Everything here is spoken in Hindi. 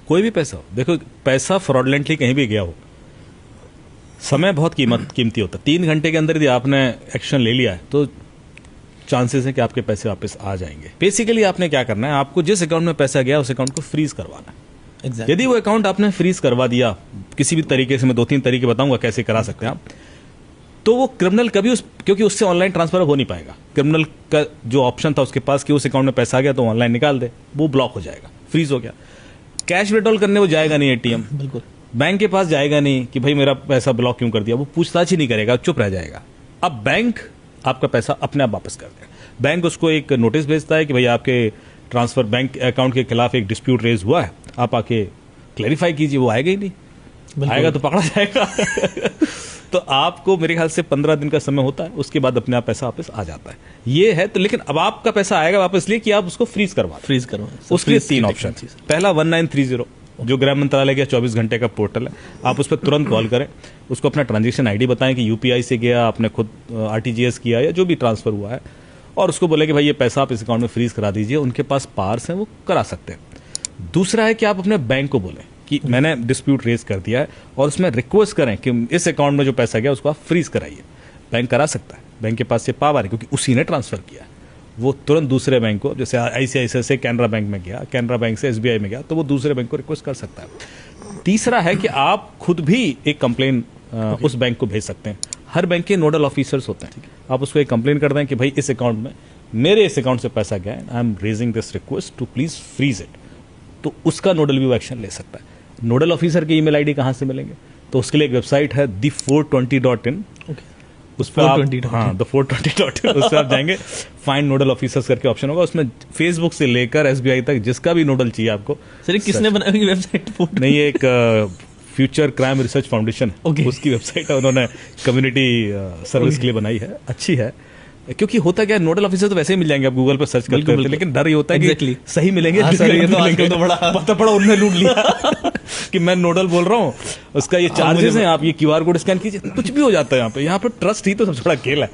कोई भी पैसा हो, देखो पैसा फ्रॉडलेंटली कहीं भी गया हो, समय बहुत कीमती होता है। 3 घंटे के अंदर यदि आपने एक्शन ले लिया है तो चांसेस है कि आपके पैसे वापस आ जाएंगे। बेसिकली आपने क्या करना है, आपको जिस अकाउंट में पैसा गया उस अकाउंट को फ्रीज करवाना है। Exactly. यदि वो अकाउंट आपने फ्रीज करवा दिया किसी भी तरीके से, मैं 2-3 तरीके बताऊंगा कैसे करा सकते हैं आप, तो वो क्रिमिनल कभी क्योंकि उससे ऑनलाइन ट्रांसफर हो नहीं पाएगा। क्रिमिनल का जो ऑप्शन था उसके पास कि उस अकाउंट में पैसा आ गया तो ऑनलाइन निकाल दे, वो ब्लॉक हो जाएगा, फ्रीज हो गया। कैश विड्रॉल करने वो जाएगा नहीं एटीएम, बिल्कुल बैंक के पास जाएगा नहीं कि भाई मेरा पैसा ब्लॉक क्यों कर दिया, वो पूछताछ ही नहीं करेगा, चुप रह जाएगा। अब बैंक आपका पैसा अपने आप वापस कर देगा। बैंक उसको एक नोटिस भेजता है कि भाई आपके ट्रांसफर बैंक अकाउंट के खिलाफ एक डिस्प्यूट रेज हुआ है, आप आके क्लैरिफाई कीजिए। वो आएगा ही नहीं, आएगा तो पकड़ा जाएगा। तो आपको मेरे ख्याल से 15 दिन का समय होता है, उसके बाद अपने आप पैसा वापस आ जाता है। ये है तो, लेकिन अब आपका पैसा आएगा वापस लिए कि आप उसको फ्रीज करवा। उसके लिए 3 ऑप्शन। पहला 1930 जो गृह मंत्रालय का 24 घंटे का पोर्टल है, आप उस पर तुरंत कॉल करें, उसको अपना ट्रांजैक्शन आईडी बताएं कि यूपीआई से गया, आपने खुद आरटीजीएस किया या जो भी ट्रांसफर हुआ है, और उसको बोले कि भाई ये पैसा आप इस अकाउंट में फ्रीज करा दीजिए। उनके पास पावर्स हैं, वो करा सकते हैं। दूसरा है कि आप अपने बैंक को बोलें कि मैंने डिस्प्यूट रेज कर दिया है, और उसमें रिक्वेस्ट करें कि इस अकाउंट में जो पैसा गया उसको आप फ्रीज कराइए। बैंक करा सकता है, बैंक के पास ये पावर है क्योंकि उसी ने ट्रांसफर किया। वो तुरंत दूसरे बैंक को, जैसे आईसीआईसीआई से कैनरा बैंक में गया, कैनरा बैंक से एसबीआई में गया, तो वो दूसरे बैंक को रिक्वेस्ट कर सकता है। तीसरा है कि आप खुद भी एक कंप्लेन उस बैंक को भेज सकते हैं। हर बैंक के नोडल ऑफिसर्स होते हैं, आप उसको एक कंप्लेन कर दें कि भाई इस अकाउंट में, मेरे इस अकाउंट से पैसा गया है, I am raising this request to please freeze it, तो उसका नोडल भी एक्शन ले सकता है। नोडल ऑफिसर की ईमेल आईडी कहां से मिलेंगे, तो उसके लिए एक वेबसाइट है the420.in, उस पर आप the420.in उस पर आप जाएंगे, फाइंड नोडल ऑफिसर्स करके ऑप्शन होगा, उसमें फेसबुक से लेकर एसबीआई तक जिसका भी नोडल चाहिए आपको। सर किसने बनाई वेबसाइट? नहीं, ये एक फ्यूचर क्राइम रिसर्च फाउंडेशन उसकी वेबसाइट है, उन्होंने कम्युनिटी सर्विस के लिए बनाई है, अच्छी है। क्योंकि होता क्या है, नोडल ऑफिसर तो वैसे ही मिल जाएंगे, आप गूगल पर सर्च करते हैं, लेकिन डर ये होता है कि सही मिलेंगे, तो बड़ा पता पड़ा उन्होंने लूट लिया कि मैं नोडल बोल रहा हूँ, उसका ये चार्जेस हैं, आप ये क्यूआर कोड स्कैन कीजिए, कुछ भी हो जाता है। यहाँ पे ट्रस्ट ही तो सबसे बड़ा खेल है।